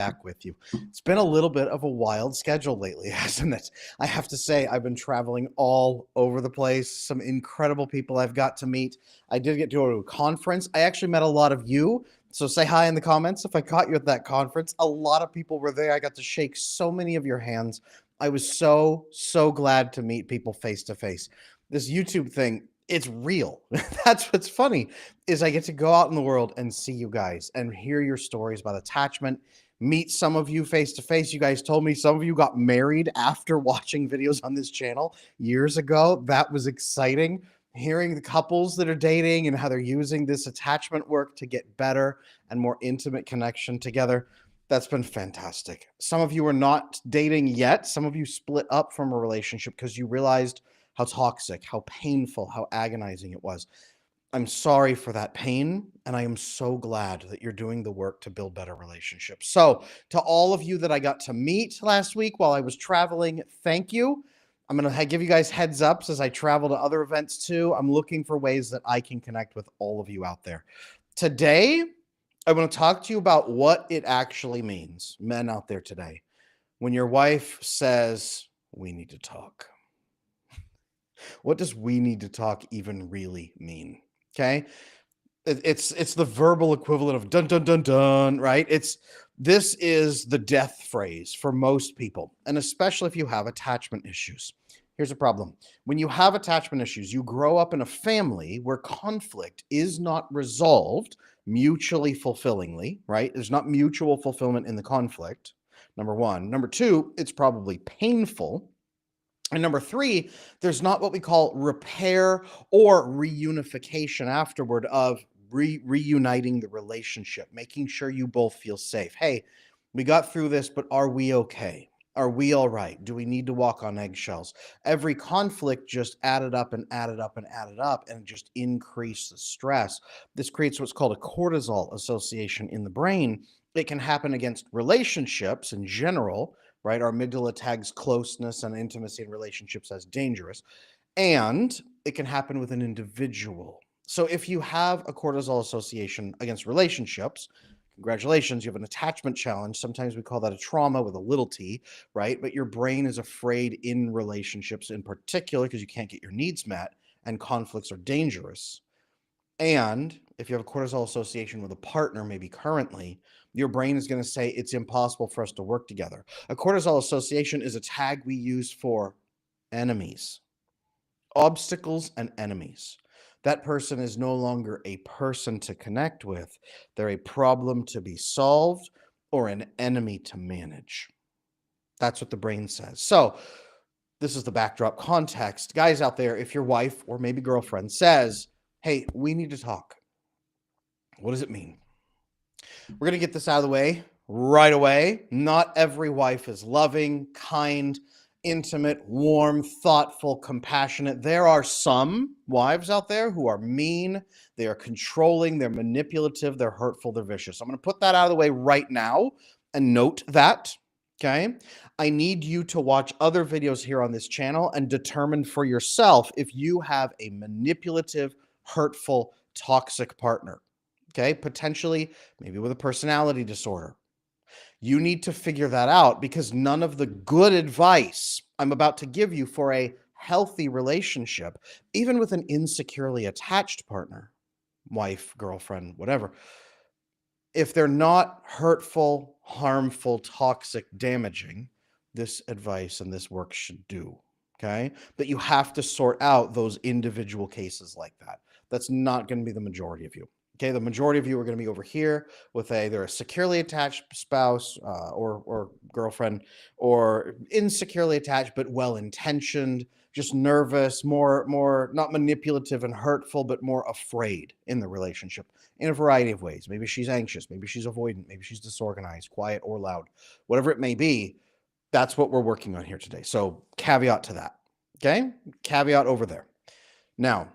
back with you. It's been a little bit of a wild schedule lately, hasn't it? I have to say, I've been traveling all over the place. Some incredible people I've got to meet. I did get to go to a conference. I actually met a lot of you. So say hi in the comments if I caught you at that conference. A lot of people were there. I got to shake so many of your hands. I was so glad to meet people face to face. This YouTube thing, it's real. That's what's funny, is I get to go out in the world and see you guys and hear your stories about attachment, meet some of you face to face. You guys told me some of you got married after watching videos on this channel years ago. That was exciting. Hearing the couples that are dating and how they're using this attachment work to get better and more intimate connection together. That's been fantastic. Some of you are not dating yet. Some of you split up from a relationship because you realized how toxic, how painful, how agonizing it was. I'm sorry for that pain, and I am so glad that you're doing the work to build better relationships. So, to all of you that I got to meet last week while I was traveling, thank you. I'm going to give you guys heads ups as I travel to other events too. I'm looking for ways that I can connect with all of you out there. Today, I want to talk to you about what it actually means, men out there today, when your wife says, "We need to talk." What does "we need to talk" even really mean? Okay. It's the verbal equivalent of dun dun dun dun, right? This is the death phrase for most people, and especially if you have attachment issues. Here's a problem. When you have attachment issues, you grow up in a family where conflict is not resolved mutually fulfillingly, right? There's not mutual fulfillment in the conflict. Number one. Number two, it's probably painful. And number three, there's not what we call repair or reunification afterward of reuniting the relationship, making sure you both feel safe. Hey, we got through this, but are we okay? Are we all right? Do we need to walk on eggshells? Every conflict just added up and added up and added up and just increased the stress. This creates what's called a cortisol association in the brain. It can happen against relationships in general, right? Our amygdala tags closeness and intimacy in relationships as dangerous, and it can happen with an individual. So if you have a cortisol association against relationships, congratulations, you have an attachment challenge. Sometimes we call that a trauma with a little t, right? But your brain is afraid in relationships in particular because you can't get your needs met and conflicts are dangerous. And if you have a cortisol association with a partner, maybe currently, your brain is going to say it's impossible for us to work together. A cortisol association is a tag we use for enemies, obstacles, and enemies. That person is no longer a person to connect with. They're a problem to be solved or an enemy to manage. That's what the brain says. So this is the backdrop context. Guys out there, if your wife or maybe girlfriend says, "Hey, we need to talk," what does it mean? We're going to get this out of the way right away. Not every wife is loving, kind, intimate, warm, thoughtful, compassionate. There are some wives out there who are mean, they are controlling, they're manipulative, they're hurtful, they're vicious. I'm going to put that out of the way right now and note that. Okay. I need you to watch other videos here on this channel and determine for yourself if you have a manipulative, hurtful, toxic partner. Okay, potentially maybe with a personality disorder. You need to figure that out because none of the good advice I'm about to give you for a healthy relationship, even with an insecurely attached partner, wife, girlfriend, whatever, if they're not hurtful, harmful, toxic, damaging, this advice and this work should do. Okay, but you have to sort out those individual cases like that. That's not going to be the majority of you. Okay, the majority of you are going to be over here with either a securely attached spouse or girlfriend, or insecurely attached but well-intentioned, just nervous, more not manipulative and hurtful, but more afraid in the relationship in a variety of ways. Maybe she's anxious, maybe she's avoidant, maybe she's disorganized, quiet or loud, whatever it may be. That's what we're working on here today. So caveat to that. Okay, caveat over there. Now,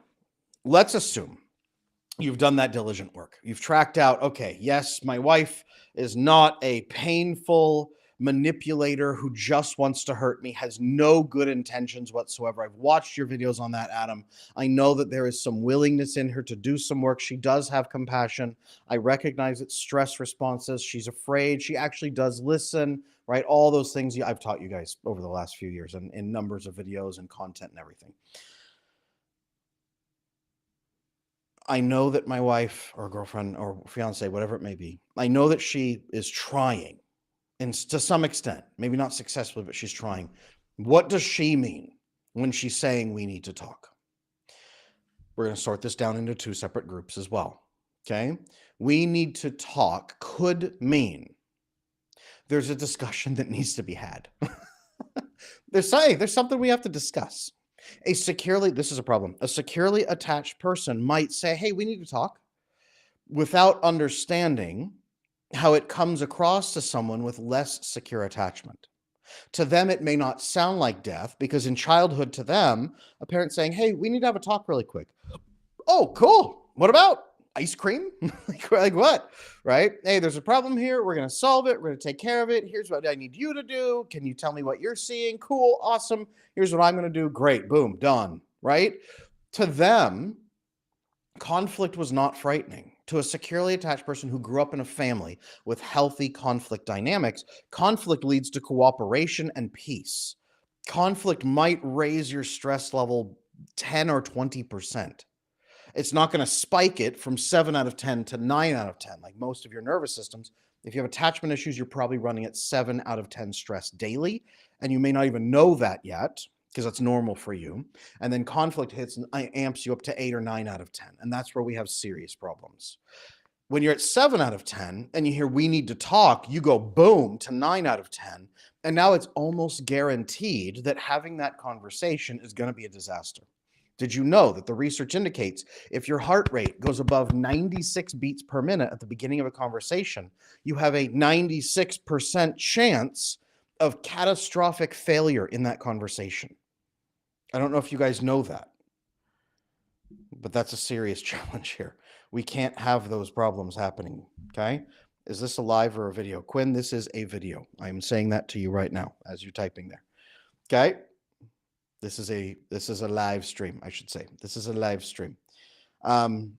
let's assume you've done that diligent work. You've tracked out, okay, yes, my wife is not a painful, manipulator who just wants to hurt me, has no good intentions whatsoever. I've watched your videos on that, Adam. I know that there is some willingness in her to do some work. She does have compassion. I recognize it's stress responses. She's afraid. She actually does listen, right? All those things I've taught you guys over the last few years and in numbers of videos and content and everything. I know that my wife or girlfriend or fiance, whatever it may be, I know that she is trying, and to some extent, maybe not successfully, but she's trying. What does she mean when she's saying we need to talk? We're going to sort this down into two separate groups as well. Okay. We need to talk could mean there's a discussion that needs to be had. There's something we have to discuss. This is a problem. A securely attached person might say, hey, we need to talk, without understanding how it comes across to someone with less secure attachment. To them, it may not sound like death because in childhood to them, a parent saying, hey, we need to have a talk really quick. Oh, cool. What about ice cream? like what? Right? Hey, there's a problem here. We're going to solve it. We're going to take care of it. Here's what I need you to do. Can you tell me what you're seeing? Cool. Awesome. Here's what I'm going to do. Great. Boom. Done. Right? To them, conflict was not frightening. To a securely attached person who grew up in a family with healthy conflict dynamics, conflict leads to cooperation and peace. Conflict might raise your stress level 10 or 20%. It's not going to spike it from 7 out of 10 to 9 out of 10, like most of your nervous systems. If you have attachment issues, you're probably running at 7 out of 10 stress daily, and you may not even know that yet because that's normal for you. And then conflict hits and amps you up to 8 or 9 out of 10, and that's where we have serious problems. When you're at 7 out of 10 and you hear we need to talk, you go boom to 9 out of 10. And now it's almost guaranteed that having that conversation is going to be a disaster. Did you know that the research indicates if your heart rate goes above 96 beats per minute at the beginning of a conversation, you have a 96% chance of catastrophic failure in that conversation? I don't know if you guys know that, but that's a serious challenge here. We can't have those problems happening, okay? Is this a live or a video? Quinn, this is a video. I'm saying that to you right now as you're typing there, okay? This is a live stream, I should say. This is a live stream. A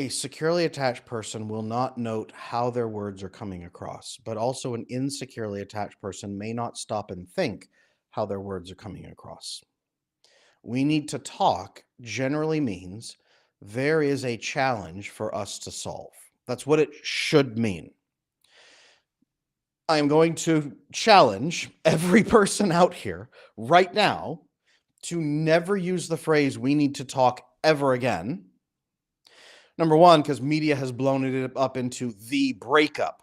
securely attached person will not note how their words are coming across, but also an insecurely attached person may not stop and think how their words are coming across. We need to talk generally means there is a challenge for us to solve. That's what it should mean. I am going to challenge every person out here right now to never use the phrase we need to talk ever again. Number one, because media has blown it up into the breakup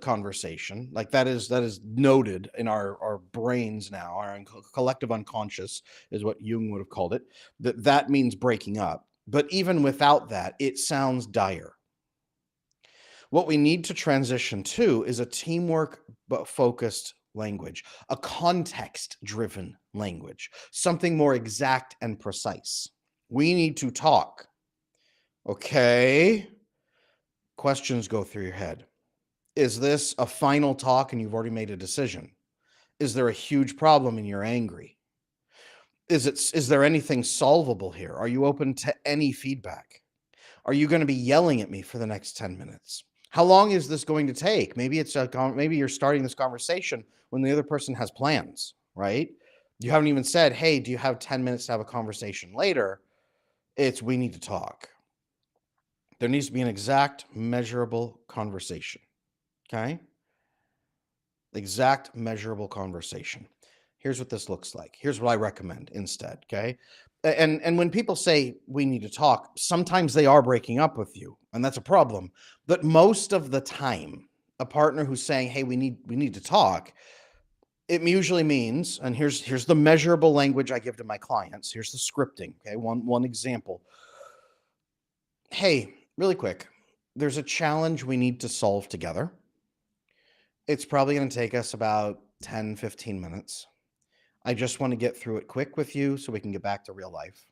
conversation. Like that is noted in our brains now. Our collective unconscious is what Jung would have called it. That means breaking up. But even without that, it sounds dire. What we need to transition to is a teamwork focused language, a context driven language, something more exact and precise. We need to talk. Okay. Questions go through your head. Is this a final talk and you've already made a decision? Is there a huge problem and you're angry? Is there anything solvable here? Are you open to any feedback? Are you going to be yelling at me for the next 10 minutes? How long is this going to take? Maybe maybe you're starting this conversation when the other person has plans, right? You haven't even said, hey, do you have 10 minutes to have a conversation later? It's we need to talk. There needs to be an exact, measurable conversation, okay? Exact, measurable conversation. Here's what this looks like. Here's what I recommend instead, okay? And when people say we need to talk, sometimes they are breaking up with you, and that's a problem. But most of the time, a partner who's saying, hey, we need to talk, it usually means, and here's the measurable language I give to my clients. Here's the scripting, okay? One example. Hey, really quick, there's a challenge we need to solve together. It's probably going to take us about 10, 15 minutes. I just want to get through it quick with you so we can get back to real life.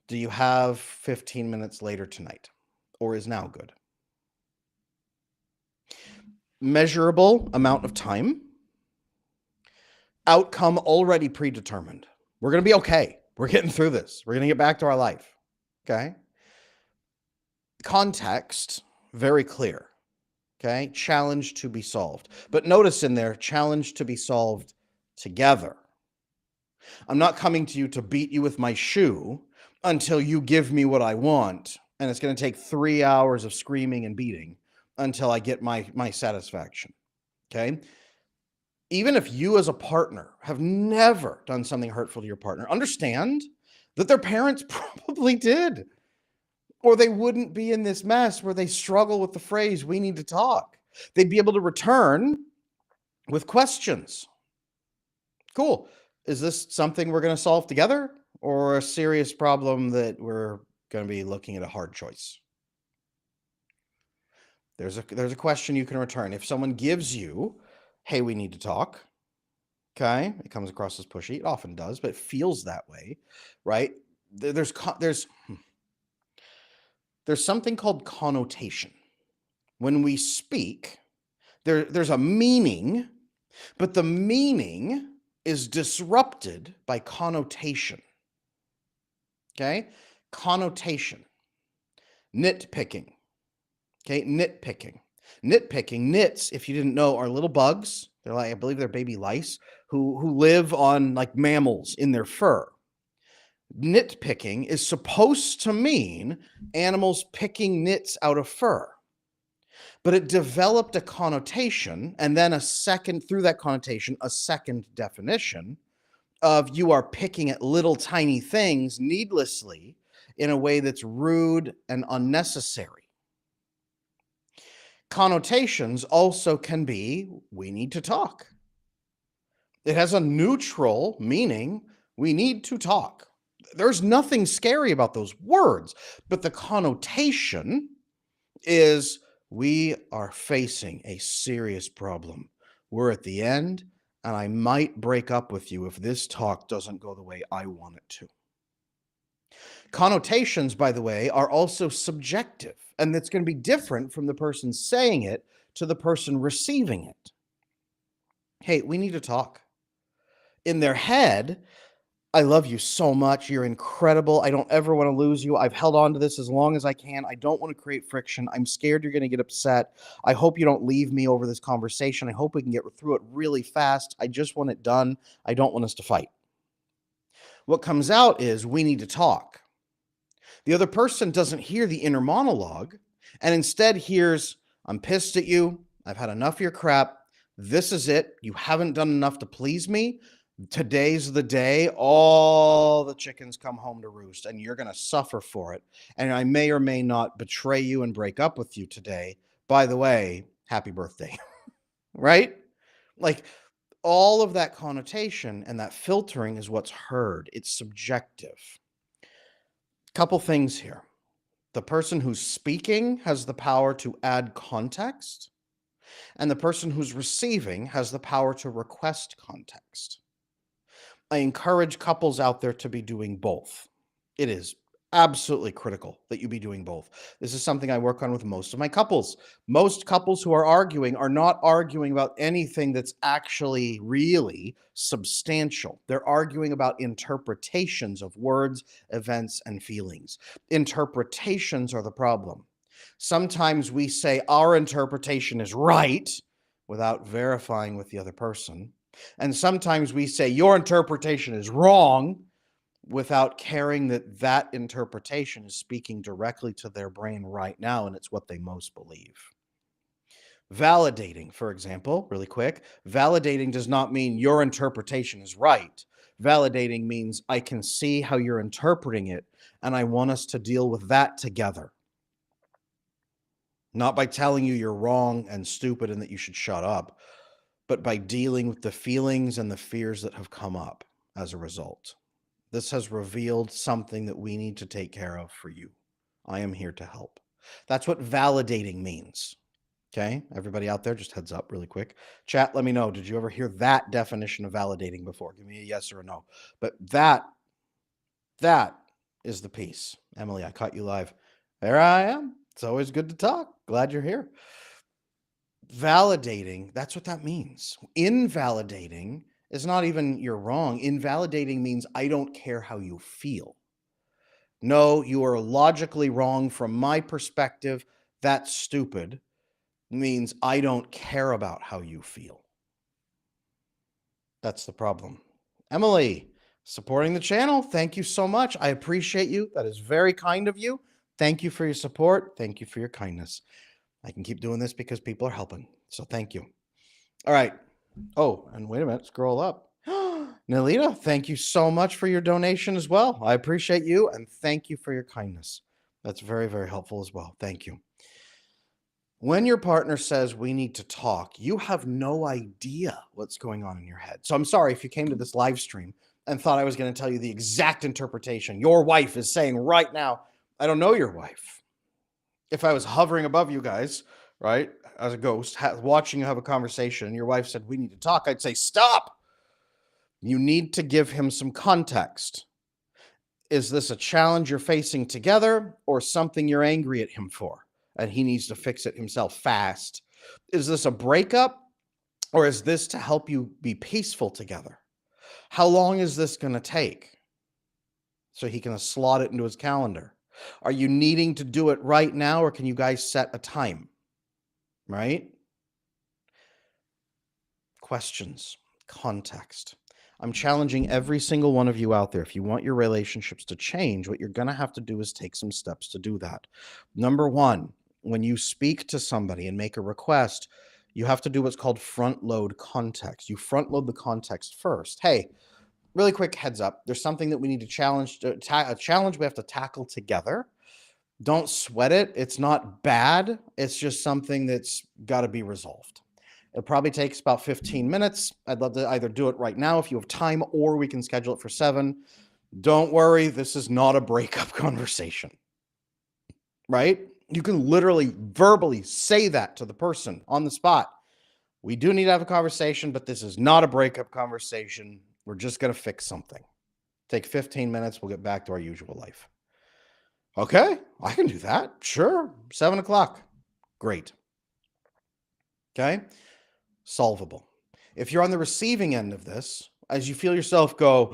Do you have 15 minutes later tonight, or is now good? measurable amount of time, outcome already predetermined. We're going to be okay. We're getting through this. We're going to get back to our life. Okay. Context, very clear. Okay. Challenge to be solved. But notice in there, challenge to be solved together. I'm not coming to you to beat you with my shoe until you give me what I want. And it's going to take 3 hours of screaming and beating until I get my satisfaction. Okay. Even if you as a partner have never done something hurtful to your partner, understand that their parents probably did, or they wouldn't be in this mess where they struggle with the phrase, we need to talk. They'd be able to return with questions. Cool. Is this something we're going to solve together, or a serious problem that we're going to be looking at a hard choice? There's a question you can return. If someone gives you, hey, we need to talk, okay, it comes across as pushy. It often does, but it feels that way, right? There's something called connotation. When we speak, there's a meaning, but the meaning is disrupted by connotation. Okay? Connotation. Nitpicking. Okay? Nitpicking. Nits, if you didn't know, are little bugs. They're like, I believe they're baby lice who live on like mammals in their fur. Nitpicking is supposed to mean animals picking nits out of fur. But it developed a connotation, and then through that connotation, a second definition of you are picking at little tiny things needlessly in a way that's rude and unnecessary. Connotations also can be, we need to talk. It has a neutral meaning, we need to talk. There's nothing scary about those words, but the connotation is we are facing a serious problem. We're at the end, and I might break up with you if this talk doesn't go the way I want it to. Connotations, by the way, are also subjective, and it's going to be different from the person saying it to the person receiving it. Hey, we need to talk. In their head, I love you so much. You're incredible. I don't ever want to lose you. I've held on to this as long as I can. I don't want to create friction. I'm scared you're going to get upset. I hope you don't leave me over this conversation. I hope we can get through it really fast. I just want it done. I don't want us to fight. What comes out is we need to talk. The other person doesn't hear the inner monologue and instead hears, I'm pissed at you. I've had enough of your crap. This is it. You haven't done enough to please me. Today's the day all the chickens come home to roost, and you're going to suffer for it. And I may or may not betray you and break up with you today. By the way, happy birthday. Right? Like all of that connotation and that filtering is what's heard. It's subjective. Couple things here. The person who's speaking has the power to add context, and the person who's receiving has the power to request context. I encourage couples out there to be doing both. It is absolutely critical that you be doing both. This is something I work on with most of my couples. Most couples who are arguing are not arguing about anything that's actually really substantial. They're arguing about interpretations of words, events, and feelings. Interpretations are the problem. Sometimes we say our interpretation is right without verifying with the other person. And sometimes we say your interpretation is wrong without caring that that interpretation is speaking directly to their brain right now, and it's what they most believe. Validating, for example, really quick, validating does not mean your interpretation is right. Validating means I can see how you're interpreting it, and I want us to deal with that together. Not by telling you you're wrong and stupid and that you should shut up, but by dealing with the feelings and the fears that have come up as a result. This has revealed something that we need to take care of for you. I am here to help. That's what validating means. Okay, everybody out there, just heads up really quick. Chat, let me know. Did you ever hear that definition of validating before? Give me a yes or a no. But that is the piece. Emily, I caught you live. There I am. It's always good to talk. Glad you're here. Validating, that's what that means. Invalidating is not even you're wrong. Invalidating means I don't care how you feel. No, you are logically wrong from my perspective. That's stupid. Means I don't care about how you feel. That's the problem. Emily, supporting the channel. Thank you so much. I appreciate you. That is very kind of you. Thank you for your support. Thank you for your kindness. I can keep doing this because people are helping. So thank you. All right. Oh, and wait a minute. Scroll up. Nalita, thank you so much for your donation as well. I appreciate you and thank you for your kindness. That's very, very helpful as well. Thank you. When your partner says we need to talk, you have no idea what's going on in your head. So I'm sorry if you came to this live stream and thought I was going to tell you the exact interpretation your wife is saying right now. I don't know your wife. If I was hovering above you guys, right, as a ghost, watching you have a conversation, and your wife said, we need to talk, I'd say, stop. You need to give him some context. Is this a challenge you're facing together or something you're angry at him for? And he needs to fix it himself fast. Is this a breakup or is this to help you be peaceful together? How long is this going to take? So he can slot it into his calendar. Are you needing to do it right now or can you guys set a time? Right? Questions, context. I'm challenging every single one of you out there. If you want your relationships to change, what you're going to have to do is take some steps to do that. Number one, when you speak to somebody and make a request, you have to do what's called front load context. You front load the context first. Hey, really quick heads up. There's something that we need to challenge, a challenge we have to tackle together. Don't sweat it. It's not bad. It's just something that's got to be resolved. It probably takes about 15 minutes. I'd love to either do it right now if you have time, or we can schedule it for 7. Don't worry, this is not a breakup conversation, right? You can literally verbally say that to the person on the spot. We do need to have a conversation, but this is not a breakup conversation. We're just going to fix something. Take 15 minutes. We'll get back to our usual life. Okay, I can do that. Sure. 7 o'clock. Great. Okay. Solvable. If you're on the receiving end of this, as you feel yourself go,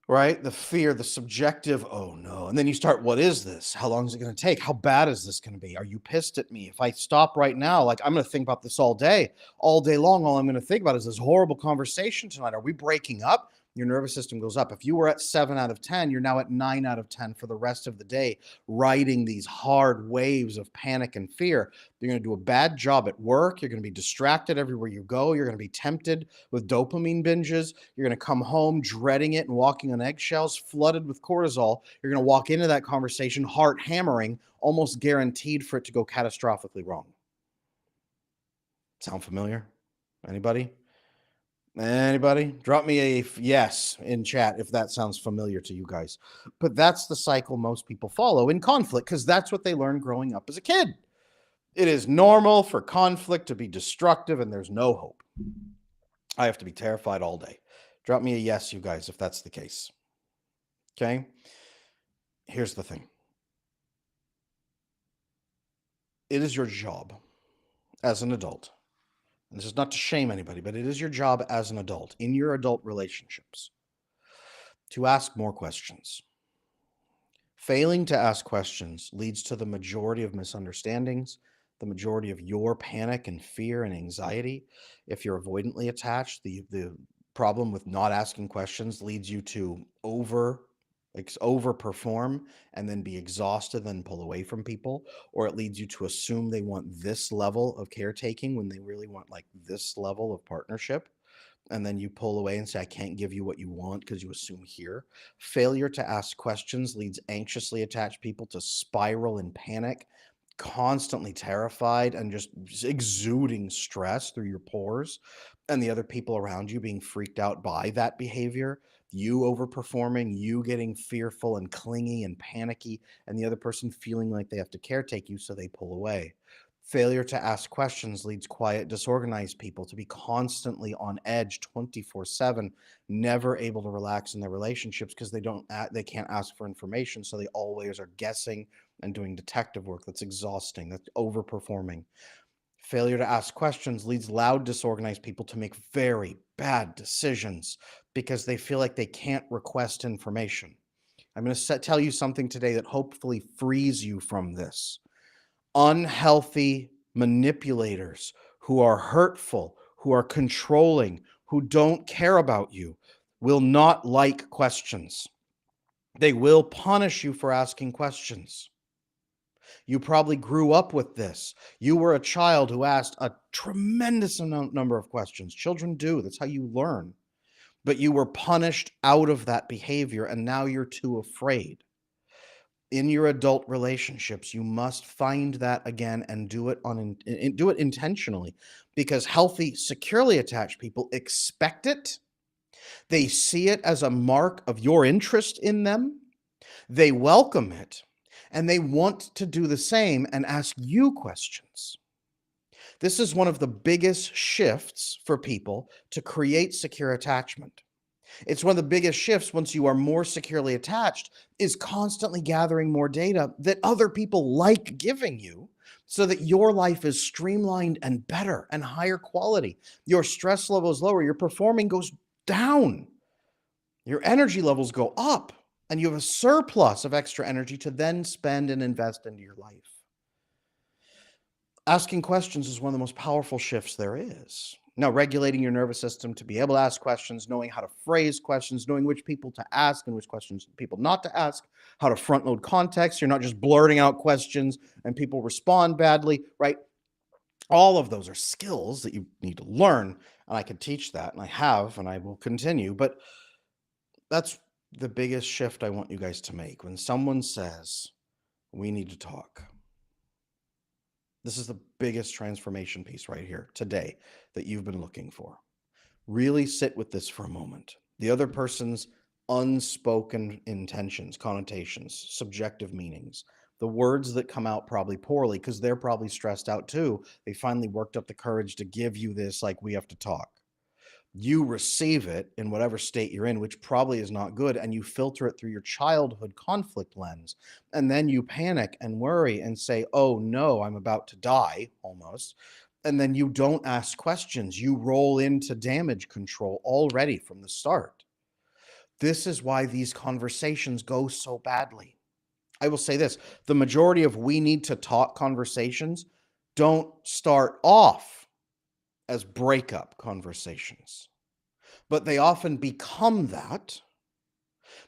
right? The fear, the subjective, oh no. And then you start, what is this? How long is it going to take? How bad is this going to be? Are you pissed at me? If I stop right now, like I'm going to think about this all day long. All I'm going to think about is this horrible conversation tonight. Are we breaking up? Your nervous system goes up. If you were at 7 out of 10, you're now at 9 out of 10 for the rest of the day, riding these hard waves of panic and fear. You're going to do a bad job at work. You're going to be distracted everywhere you go. You're going to be tempted with dopamine binges. You're going to come home dreading it and walking on eggshells, flooded with cortisol. You're going to walk into that conversation, heart hammering, almost guaranteed for it to go catastrophically wrong. Sound familiar? Anybody? Anybody? Drop me a yes in chat if that sounds familiar to you guys. But that's the cycle most people follow in conflict because that's what they learned growing up as a kid. It is normal for conflict to be destructive and there's no hope. I have to be terrified all day. Drop me a yes, you guys, if that's the case. Okay? Here's the thing. It is your job as an adult. And this is not to shame anybody, but it is your job as an adult in your adult relationships to ask more questions. Failing to ask questions leads to the majority of misunderstandings, the majority of your panic and fear and anxiety. If you're avoidantly attached, the problem with not asking questions leads you to overperform and then be exhausted and pull away from people, or it leads you to assume they want this level of caretaking when they really want like this level of partnership. And then you pull away and say, I can't give you what you want because you assume here. Failure to ask questions leads anxiously attached people to spiral in panic, constantly terrified and just exuding stress through your pores, and the other people around you being freaked out by that behavior, you overperforming, you getting fearful and clingy and panicky, and the other person feeling like they have to caretake you, so they pull away. Failure to ask questions leads quiet, disorganized people to be constantly on edge 24/7, never able to relax in their relationships because they can't ask for information, so they always are guessing and doing detective work. That's exhausting. That's overperforming. Failure to ask questions leads loud, disorganized people to make very bad decisions because they feel like they can't request information. I'm going to tell you something today that hopefully frees you from this. Unhealthy manipulators who are hurtful, who are controlling, who don't care about you, will not like questions. They will punish you for asking questions. You probably grew up with this. You were a child who asked a tremendous number of questions. Children do. That's how you learn. But you were punished out of that behavior, and now you're too afraid. In your adult relationships, you must find that again and do it do it intentionally, because healthy, securely attached people expect it. They see it as a mark of your interest in them. They welcome it, and they want to do the same and ask you questions. This is one of the biggest shifts for people to create secure attachment. It's one of the biggest shifts once you are more securely attached, is constantly gathering more data that other people like giving you so that your life is streamlined and better and higher quality. Your stress level is lower, your performing goes down, your energy levels go up, and you have a surplus of extra energy to then spend and invest into your life. Asking questions is one of the most powerful shifts there is. Now, regulating your nervous system to be able to ask questions, knowing how to phrase questions, knowing which people to ask and which questions people not to ask, how to front load context. You're not just blurting out questions and people respond badly, right? All of those are skills that you need to learn. And I can teach that, and I have, and I will continue. But that's the biggest shift I want you guys to make. When someone says, we need to talk, this is the biggest transformation piece right here today that you've been looking for. Really sit with this for a moment. The other person's unspoken intentions, connotations, subjective meanings, the words that come out probably poorly because they're probably stressed out too. They finally worked up the courage to give you this, like, we have to talk. You receive it in whatever state you're in, which probably is not good, and you filter it through your childhood conflict lens. And then you panic and worry and say, oh no, I'm about to die almost. And then you don't ask questions. You roll into damage control already from the start. This is why these conversations go so badly. I will say this, the majority of we need to talk conversations don't start off as breakup conversations, but they often become that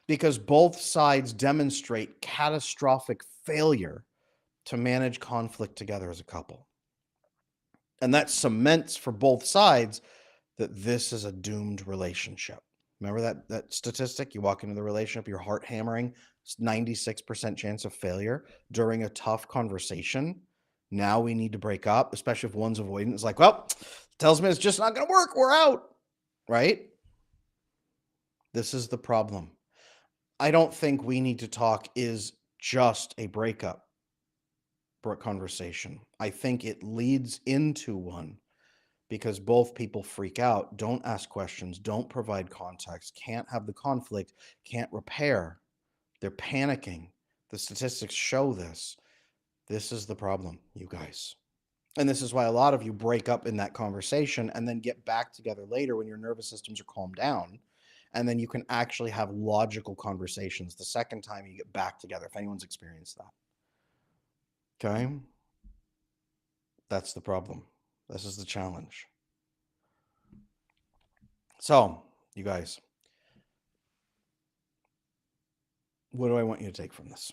because both sides demonstrate catastrophic failure to manage conflict together as a couple. And that cements for both sides that this is a doomed relationship. Remember that statistic? You walk into the relationship, your heart hammering, 96% chance of failure during a tough conversation. Now we need to break up, especially if one's avoidant is like, well, tells me it's just not going to work. We're out, right? This is the problem. I don't think we need to talk is just a breakup conversation. I think it leads into one because both people freak out, don't ask questions, don't provide context, can't have the conflict, can't repair. They're panicking. The statistics show this. This is the problem, you guys. And this is why a lot of you break up in that conversation and then get back together later when your nervous systems are calmed down. And then you can actually have logical conversations the second time you get back together, if anyone's experienced that. Okay? That's the problem. This is the challenge. So, you guys, what do I want you to take from this?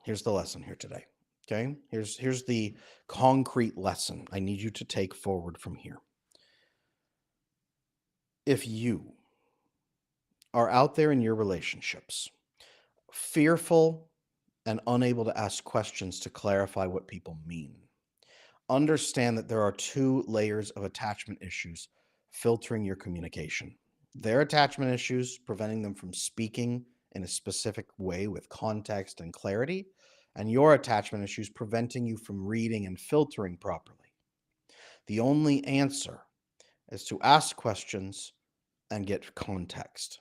Here's the lesson here today. Okay? Here's the concrete lesson I need you to take forward from here. If you are out there in your relationships, fearful and unable to ask questions to clarify what people mean, understand that there are two layers of attachment issues filtering your communication. Their attachment issues, preventing them from speaking in a specific way with context and clarity, and your attachment issues preventing you from reading and filtering properly. The only answer is to ask questions and get context.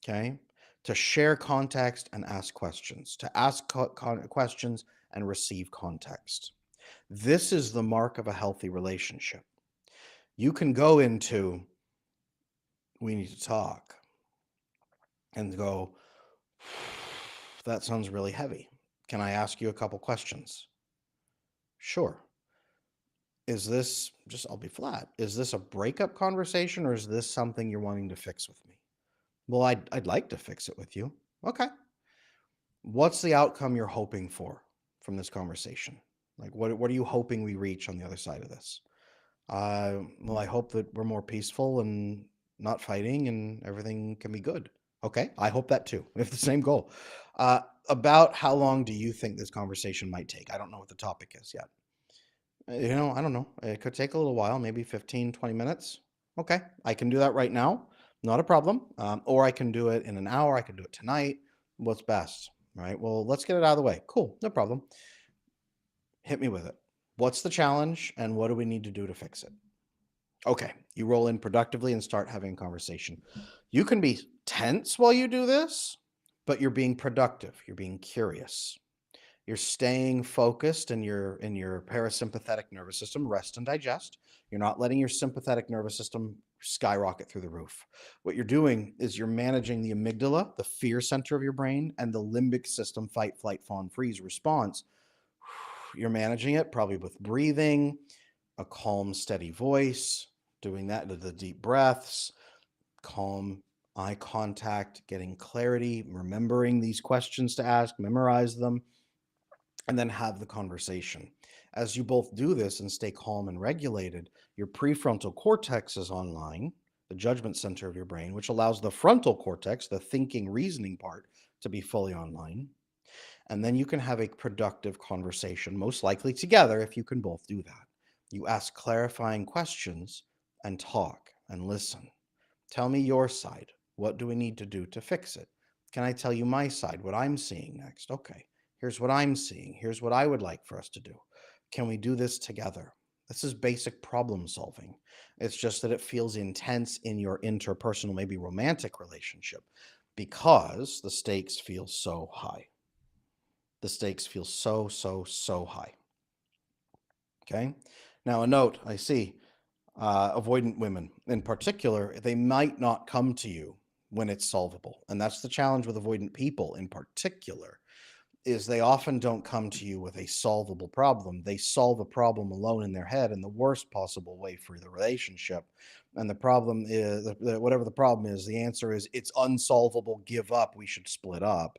Okay? To share context and ask questions, to ask questions and receive context. This is the mark of a healthy relationship. You can go into, we need to talk, and go, that sounds really heavy. Can I ask you a couple questions? Sure. Is this just, I'll be flat. Is this a breakup conversation or is this something you're wanting to fix with me? Well, I'd like to fix it with you. Okay. What's the outcome you're hoping for from this conversation? Like, what are you hoping we reach on the other side of this? Well, I hope that we're more peaceful and not fighting and everything can be good. Okay, I hope that too. We have the same goal. About how long do you think this conversation might take? I don't know what the topic is yet. I don't know. It could take a little while, maybe 15, 20 minutes. Okay, I can do that right now. Not a problem. Or I can do it in an hour. I can do it tonight. What's best? Right. Well, let's get it out of the way. Cool. No problem. Hit me with it. What's the challenge and what do we need to do to fix it? Okay, you roll in productively and start having a conversation. You can be tense while you do this, but you're being productive. You're being curious. You're staying focused in your parasympathetic nervous system, rest and digest. You're not letting your sympathetic nervous system skyrocket through the roof. What you're doing is you're managing the amygdala, the fear center of your brain, and the limbic system, fight, flight, fawn, freeze response. You're managing it probably with breathing, a calm, steady voice, doing that to the deep breaths, calm eye contact, getting clarity, remembering these questions to ask, memorize them, and then have the conversation. As you both do this and stay calm and regulated, your prefrontal cortex is online, the judgment center of your brain, which allows the frontal cortex, the thinking, reasoning part, to be fully online. And then you can have a productive conversation, most likely together if you can both do that. You ask clarifying questions and talk and listen. Tell me your side. What do we need to do to fix it? Can I tell you my side, what I'm seeing next? Okay, here's what I'm seeing. Here's what I would like for us to do. Can we do this together? This is basic problem solving. It's just that it feels intense in your interpersonal, maybe romantic relationship because the stakes feel so high. The stakes feel so, so, so high. Okay. Now, a note I see avoidant women in particular, they might not come to you when it's solvable. And that's the challenge with avoidant people in particular, is they often don't come to you with a solvable problem. They solve a problem alone in their head in the worst possible way for the relationship. And the problem is, whatever the problem is, the answer is it's unsolvable, give up, we should split up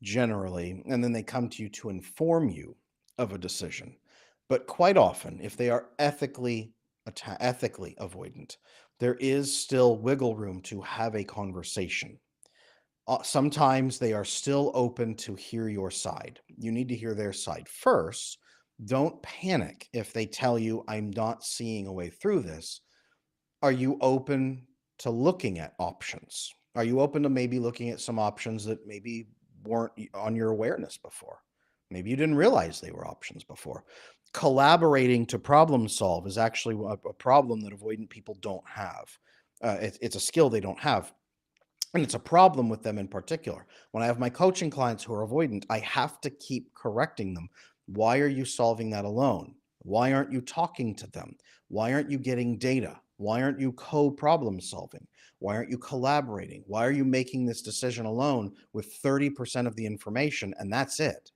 generally, and then they come to you to inform you of a decision. But quite often, if they are ethically avoidant, there is still wiggle room to have a conversation. Sometimes they are still open to hear your side. You need to hear their side first. Don't panic if they tell you, I'm not seeing a way through this. Are you open to looking at options? Are you open to maybe looking at some options that maybe weren't on your awareness before? Maybe you didn't realize they were options before. Collaborating to problem solve is actually a problem that avoidant people don't have. It's a skill they don't have. And it's a problem with them in particular. When I have my coaching clients who are avoidant, I have to keep correcting them. Why are you solving that alone? Why aren't you talking to them? Why aren't you getting data? Why aren't you co-problem solving? Why aren't you collaborating? Why are you making this decision alone with 30% of the information and that's it?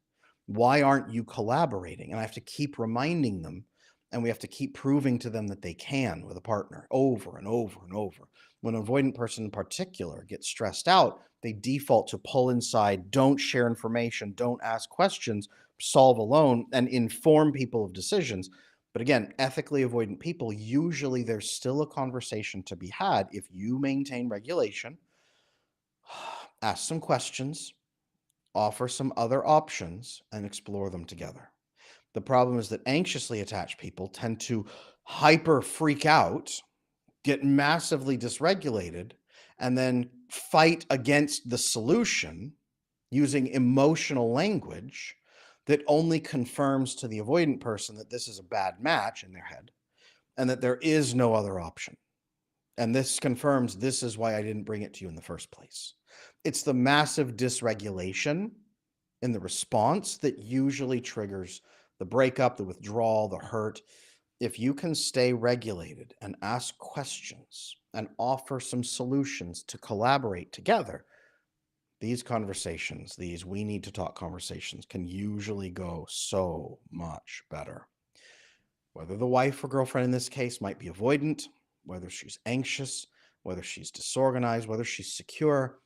Why aren't you collaborating? And I have to keep reminding them, and we have to keep proving to them that they can with a partner over and over and over. When an avoidant person in particular gets stressed out, they default to pull inside, don't share information, don't ask questions, solve alone, and inform people of decisions. But again, ethically avoidant people, usually there's still a conversation to be had if you maintain regulation, ask some questions, offer some other options, and explore them together. The problem is that anxiously attached people tend to hyper freak out, get massively dysregulated, and then fight against the solution using emotional language that only confirms to the avoidant person that this is a bad match in their head and that there is no other option. And this confirms this is why I didn't bring it to you in the first place. It's the massive dysregulation in the response that usually triggers the breakup, the withdrawal, the hurt. If you can stay regulated and ask questions and offer some solutions to collaborate together, these conversations, these we need to talk conversations, can usually go so much better. Whether the wife or girlfriend in this case might be avoidant, whether she's anxious, whether she's disorganized, whether she's secure,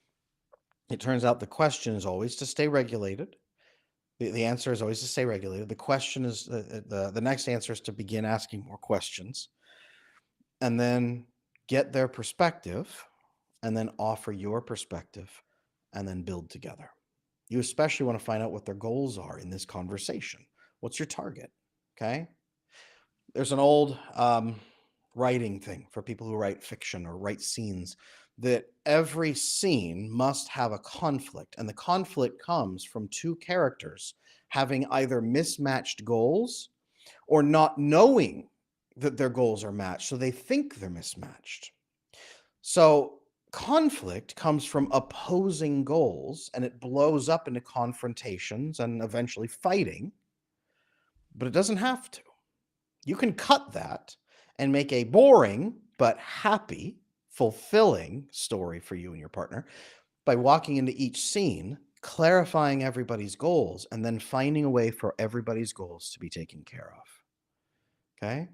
it turns out the question is always to stay regulated. The answer is always to stay regulated. The question is, the next answer is to begin asking more questions and then get their perspective and then offer your perspective and then build together. You especially want to find out what their goals are in this conversation. What's your target? Okay. There's an old writing thing for people who write fiction or write scenes, that every scene must have a conflict, and the conflict comes from two characters having either mismatched goals or not knowing that their goals are matched, so they think they're mismatched. So conflict comes from opposing goals, and it blows up into confrontations and eventually fighting, but it doesn't have to. You can cut that and make a boring but happy, fulfilling story for you and your partner by walking into each scene, clarifying everybody's goals, and then finding a way for everybody's goals to be taken care of. Okay?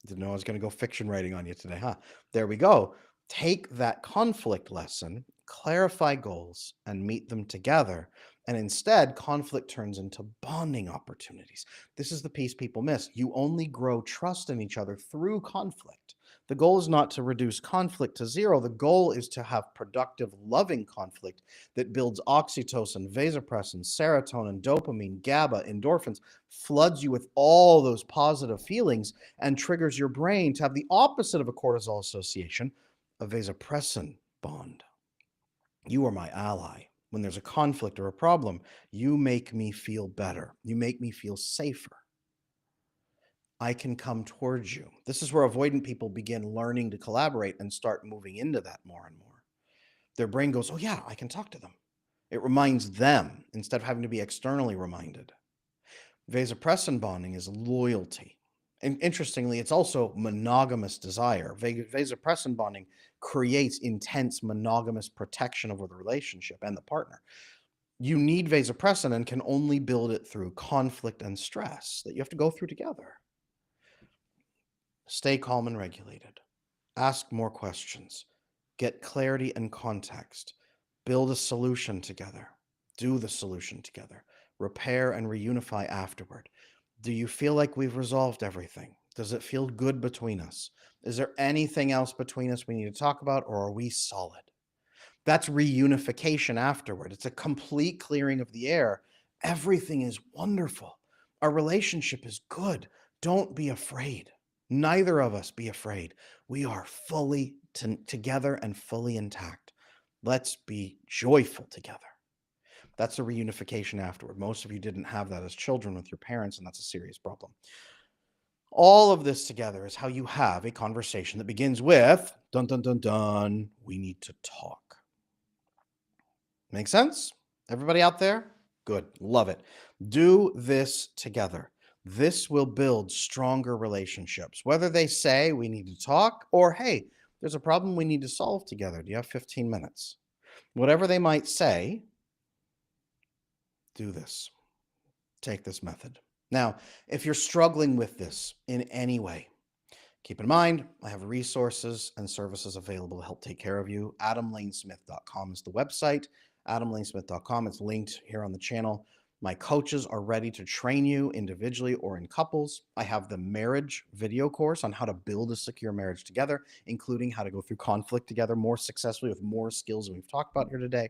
Didn't know I was going to go fiction writing on you today, huh? There we go. Take that conflict lesson, clarify goals, and meet them together. And instead, conflict turns into bonding opportunities. This is the piece people miss. You only grow trust in each other through conflict. The goal is not to reduce conflict to zero. The goal is to have productive, loving conflict that builds oxytocin, vasopressin, serotonin, dopamine, GABA, endorphins, floods you with all those positive feelings, and triggers your brain to have the opposite of a cortisol association, a vasopressin bond. You are my ally. When there's a conflict or a problem, you make me feel better. You make me feel safer. I can come towards you. This is where avoidant people begin learning to collaborate and start moving into that more and more. Their brain goes, oh yeah, I can talk to them. It reminds them instead of having to be externally reminded. Vasopressin bonding is loyalty. And interestingly, it's also monogamous desire. Vasopressin bonding creates intense monogamous protection over the relationship and the partner. You need vasopressin and can only build it through conflict and stress that you have to go through together. Stay calm and regulated. Ask more questions. Get clarity and context. Build a solution together. Do the solution together. Repair and reunify afterward. Do you feel like we've resolved everything? Does it feel good between us? Is there anything else between us we need to talk about, or are we solid? That's reunification afterward. It's a complete clearing of the air. Everything is wonderful. Our relationship is good. Don't be afraid. Neither of us be afraid. We are fully together and fully intact. Let's be joyful together. That's a reunification afterward. Most of you didn't have that as children with your parents, and that's a serious problem. All of this together is how you have a conversation that begins with, dun, dun, dun, dun, we need to talk. Make sense? Everybody out there? Good. Love it. Do this together. This will build stronger relationships. Whether they say we need to talk or, hey, there's a problem we need to solve together. Do you have 15 minutes? Whatever they might say, do this. Take this method. Now, if you're struggling with this in any way, keep in mind, I have resources and services available to help take care of you. AdamLaneSmith.com is the website. AdamLaneSmith.com. It's linked here on the channel. My coaches are ready to train you individually or in couples. I have the marriage video course on how to build a secure marriage together, including how to go through conflict together more successfully with more skills than we've talked about here today.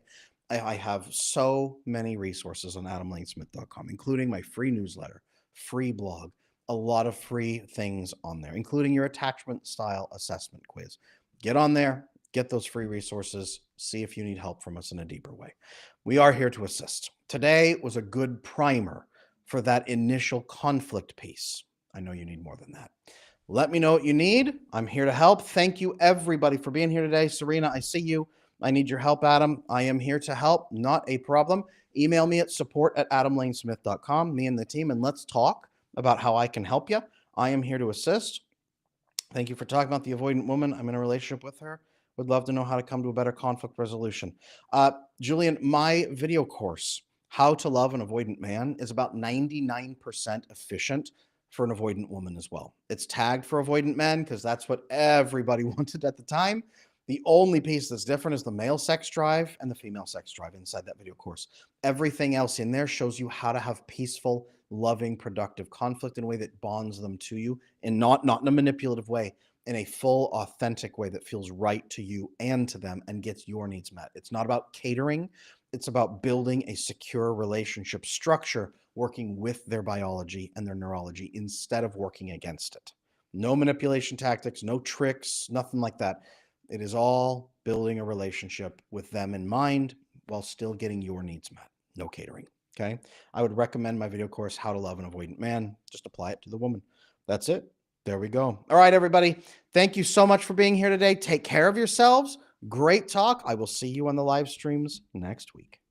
I have so many resources on AdamLaneSmith.com, including my free newsletter, free blog, a lot of free things on there, including your attachment style assessment quiz. Get on there, get those free resources, see if you need help from us in a deeper way. We are here to assist. Today was a good primer for that initial conflict piece. I know you need more than that. Let me know what you need. I'm here to help. Thank you, everybody, for being here today. Serena, I see you. I need your help, Adam. I am here to help. Not a problem. Email me at support@adamlanesmith.com, me and the team, and let's talk. about how I can help you. I am here to assist. Thank you for talking about the avoidant woman. I'm in a relationship with her. Would love to know how to come to a better conflict resolution. Julian, my video course, How to Love an Avoidant Man, is about 99% efficient for an avoidant woman as well. It's tagged for avoidant men because that's what everybody wanted at the time. The only piece that's different is the male sex drive and the female sex drive inside that video course. Everything else in there shows you how to have peaceful, loving, productive conflict in a way that bonds them to you, and not in a manipulative way, in a full, authentic way that feels right to you and to them and gets your needs met. It's not about catering. It's about building a secure relationship structure, working with their biology and their neurology instead of working against it. No manipulation tactics, no tricks, nothing like that. It is all building a relationship with them in mind while still getting your needs met. No catering. Okay. I would recommend my video course, How to Love an Avoidant Man. Just apply it to the woman. That's it. There we go. All right, everybody. Thank you so much for being here today. Take care of yourselves. Great talk. I will see you on the live streams next week.